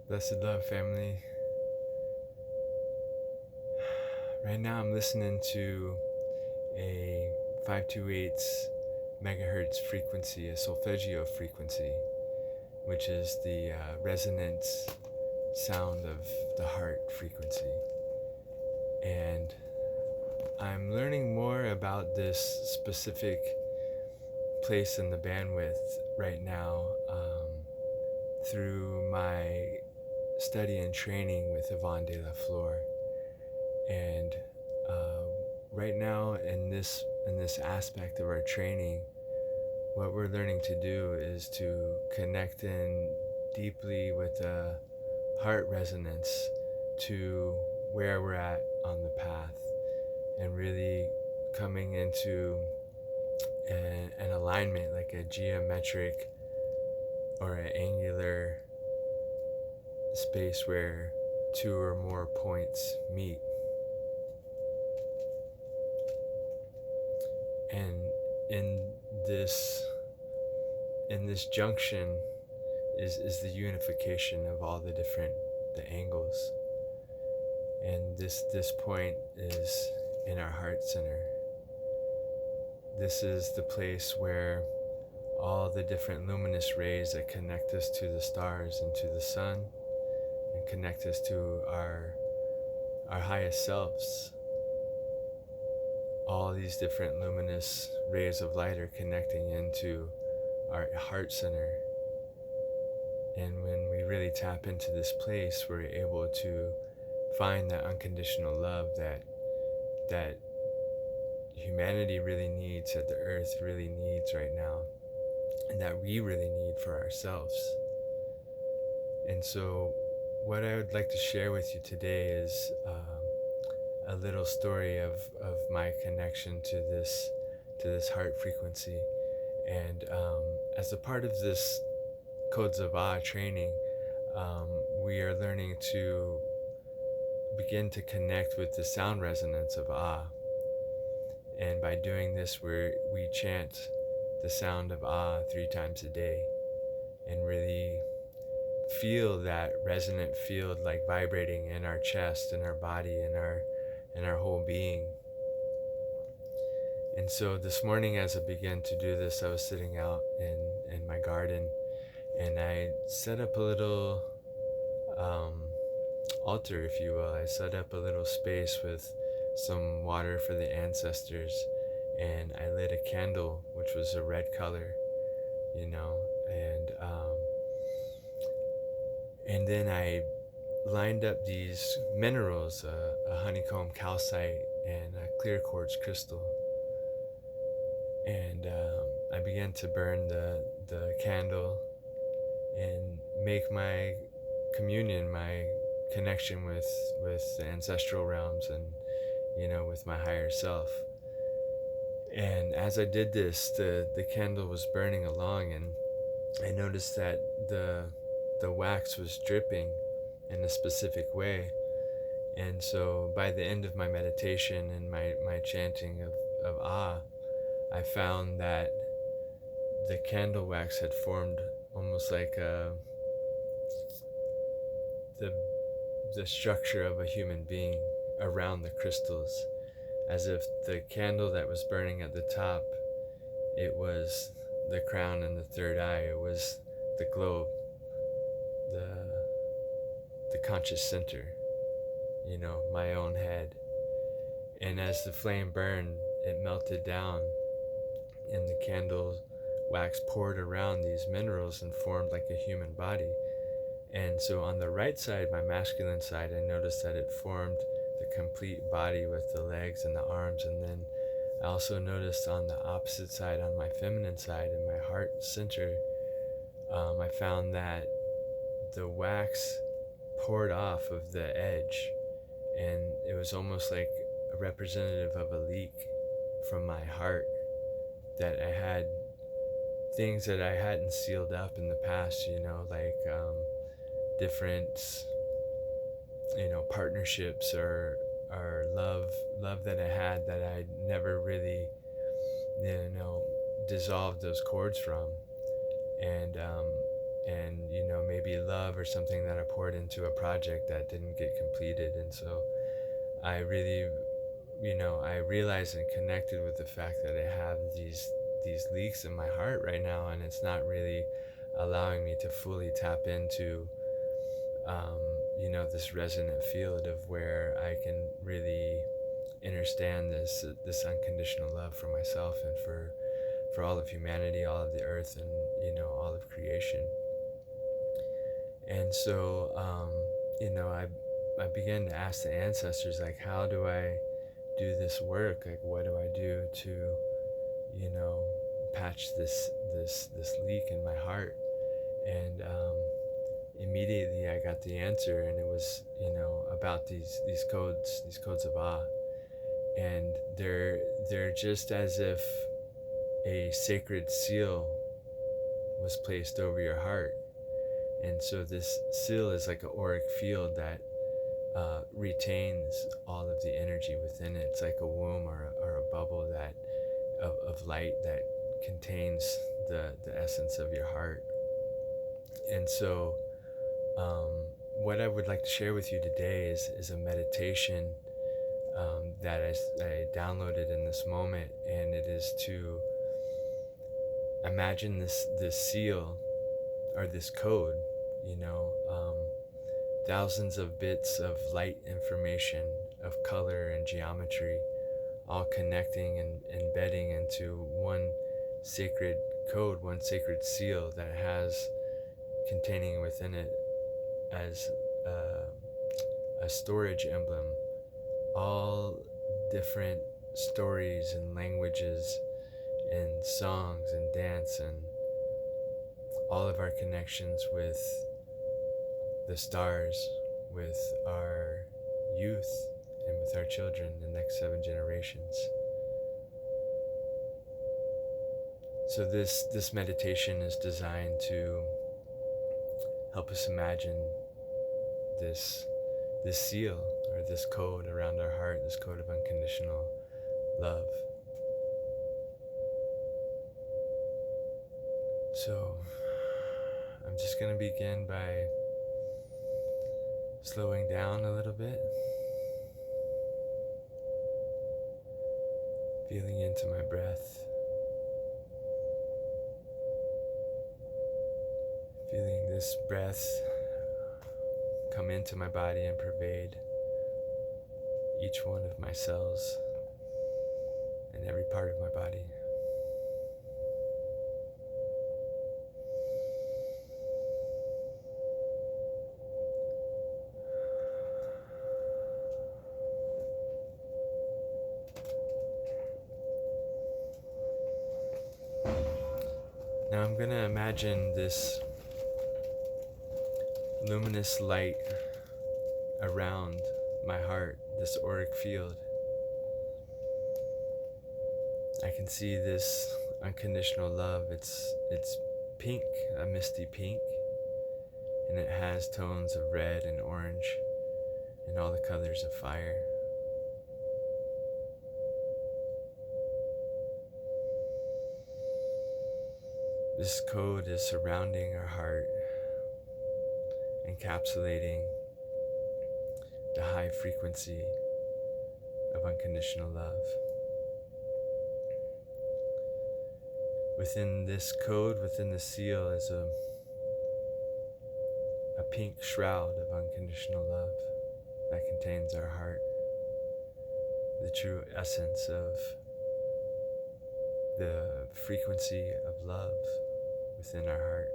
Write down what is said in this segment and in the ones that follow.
Blessed love family. Right now I'm listening to a 528 megahertz frequency, a solfeggio frequency, which is the resonant sound of the heart frequency. And I'm learning more about this specific place in the bandwidth right now through my study and training with Yvonne de la Flor. And right now in this aspect of our training, what we're learning to do is to connect in deeply with the heart resonance to where we're at on the path, and really coming into an alignment, like a geometric or an angular space where two or more points meet. And in this junction is the unification of all the angles. And this point is in our heart center. This is the place where all the different luminous rays that connect us to the stars and to the sun and connect us to our highest selves, all these different luminous rays of light are connecting into our heart center. And when we really tap into this place, we're able to find that unconditional love that humanity really needs, that the earth really needs right now, and that we really need for ourselves. And so what I would like to share with you today is a little story of my connection to this heart frequency. And as a part of this Codes of Ah training, we are learning to begin to connect with the sound resonance of Ah. And by doing this, we chant the sound of Ah 3 times a day and really feel that resonant field like vibrating in our chest, in our body, in our whole being. And so this morning, as I began to do this, I was sitting out in my garden, and I set up a little altar, if you will. I set up a little space with some water for the ancestors, and I lit a candle, which was a red color, and then I lined up these minerals, a honeycomb calcite and a clear quartz crystal, and I began to burn the candle and make my communion, my connection with the ancestral realms and with my higher self. And as I did this, the candle was burning along, and I noticed that the wax was dripping in a specific way. And so by the end of my meditation and my chanting of Ah, I found that the candle wax had formed almost like the structure of a human being around the crystals, as if the candle that was burning at the top, it was the crown and the third eye. It was the globe, the conscious center, my own head. And as the flame burned, it melted down, and the candle wax poured around these minerals and formed like a human body. And so on the right side, my masculine side, I noticed that it formed the complete body with the legs and the arms. And then I also noticed on the opposite side, on my feminine side, in my heart center, I found that the wax poured off of the edge, and it was almost like a representative of a leak from my heart, that I had things that I hadn't sealed up in the past, like different partnerships or love that I had that I never really dissolved those cords from. And and maybe love or something that I poured into a project that didn't get completed. And so I really, I realized and connected with the fact that I have these leaks in my heart right now, and it's not really allowing me to fully tap into um, this resonant field of where I can really understand this unconditional love for myself and for all of humanity, all of the earth, and all of creation. And so I began to ask the ancestors, like, how do I do this work? Like, what do I do to you know patch this leak in my heart? And immediately I got the answer, and it was about these codes of Ah. And they're just as if a sacred seal was placed over your heart. And so this seal is like an auric field that retains all of the energy within it. It's like a womb or a bubble that of light that contains the essence of your heart. And so what I would like to share with you today is a meditation that I downloaded in this moment, and it is to imagine this seal or this code, thousands of bits of light information of color and geometry, all connecting and embedding into one sacred code, one sacred seal that has containing within it as a storage emblem all different stories and languages and songs and dance and all of our connections with the stars, with our youth, and with our children, the next 7 generations. So this meditation is designed to help us imagine this seal or this code around our heart, this code of unconditional love. So I'm just going to begin by slowing down a little bit, feeling into my breath, feeling this breath come into my body and pervade each one of my cells and every part of my body. Now I'm going to imagine this luminous light around my heart, this auric field. I can see this unconditional love. It's pink, a misty pink, and it has tones of red and orange and all the colors of fire. This code is surrounding our heart, encapsulating the high frequency of unconditional love. Within this code, within the seal, is a pink shroud of unconditional love that contains our heart, the true essence of the frequency of love within our heart.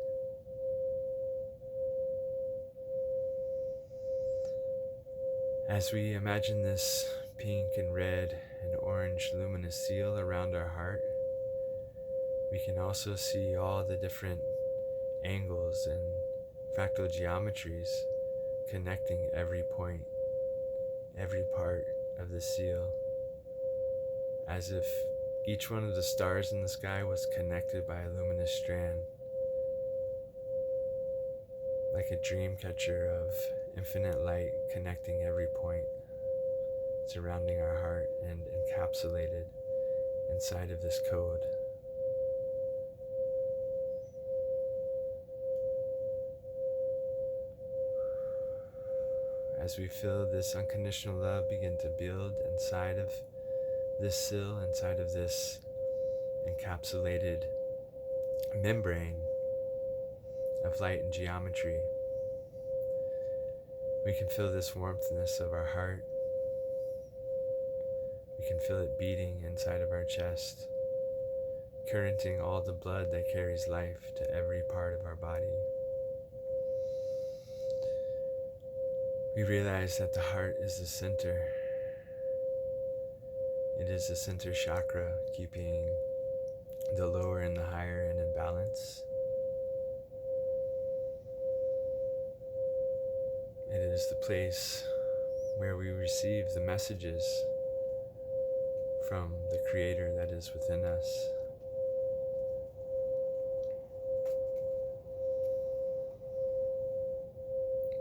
As we imagine this pink and red and orange luminous seal around our heart, we can also see all the different angles and fractal geometries connecting every point, every part of the seal, as if each one of the stars in the sky was connected by a luminous strand, like a dream catcher of infinite light connecting every point, surrounding our heart and encapsulated inside of this code. as we feel this unconditional love begin to build inside of this seal, inside of this encapsulated membrane of light and geometry, we can feel this warmthness of our heart. We can feel it beating inside of our chest, currenting all the blood that carries life to every part of our body. We realize that the heart is the center. It is the center chakra, keeping the lower and the higher in balance. It is the place where we receive the messages from the Creator that is within us.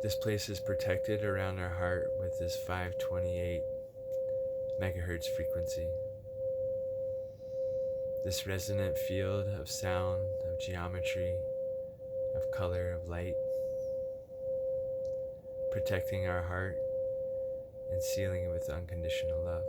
This place is protected around our heart with this 528 megahertz frequency. This resonant field of sound, of geometry, of color, of light, protecting our heart and sealing it with unconditional love.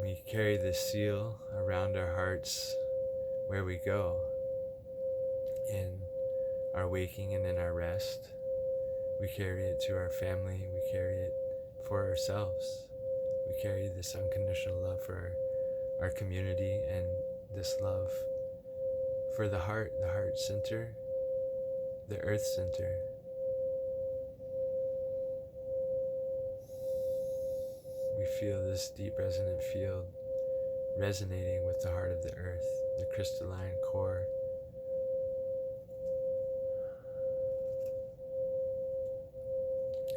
We carry this seal around our hearts where we go, in our waking and in our rest. We carry it to our family. We carry it for ourselves. We carry this unconditional love for our community, and this love for the heart center, the earth center. We feel this deep resonant field resonating with the heart of the earth, the crystalline core.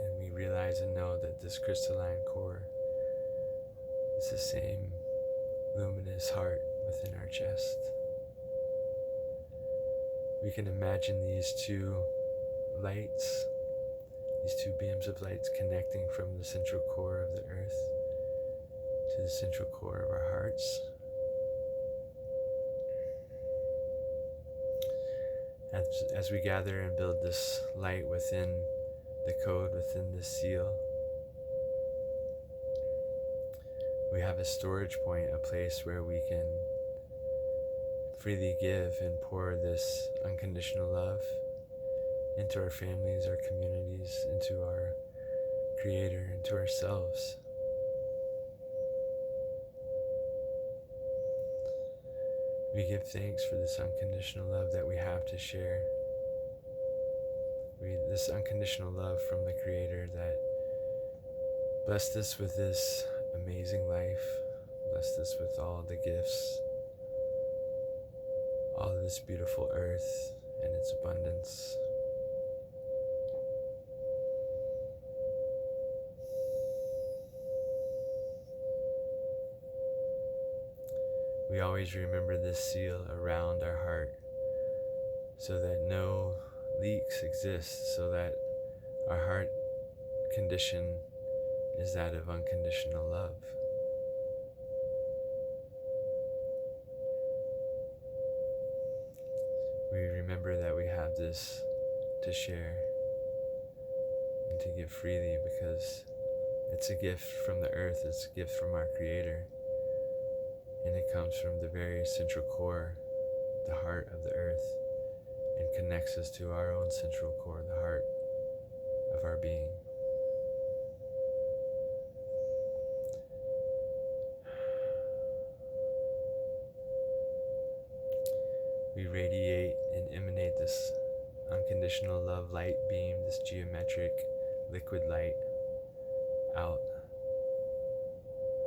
And we realize and know that this crystalline core is the same luminous heart within our chest. We can imagine these two lights, these two beams of lights connecting from the central core of the earth to the central core of our hearts. As we gather and build this light within the code, within the seal, we have a storage point, a place where we can freely give and pour this unconditional love into our families, our communities, into our Creator, into ourselves. We give thanks for this unconditional love that we have to share. This unconditional love from the Creator that blessed us with this amazing life, blessed us with all the gifts, all of this beautiful earth and its abundance. We always remember this seal around our heart so that no leaks exist, so that our heart condition is that of unconditional love. We remember that we have this to share and to give freely because it's a gift from the earth, it's a gift from our Creator. And it comes from the very central core, the heart of the earth, and connects us to our own central core, the heart of our being. We radiate and emanate this unconditional love light beam, this geometric liquid light out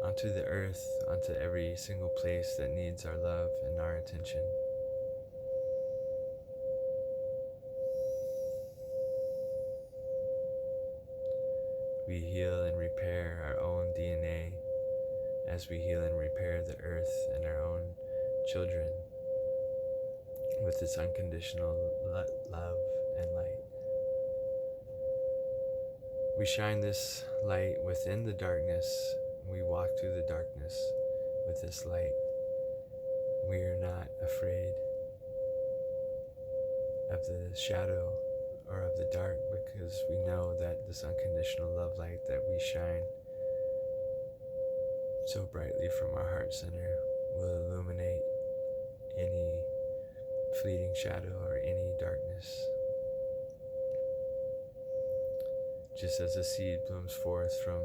onto the earth, onto every single place that needs our love and our attention. We heal and repair our own DNA as we heal and repair the earth and our own children with this unconditional love and light. We shine this light within the darkness. We walk through the darkness with this light. we are not afraid of the shadow or of the dark, because we know that this unconditional love light that we shine so brightly from our heart center will illuminate any fleeting shadow or any darkness. Just as a seed blooms forth from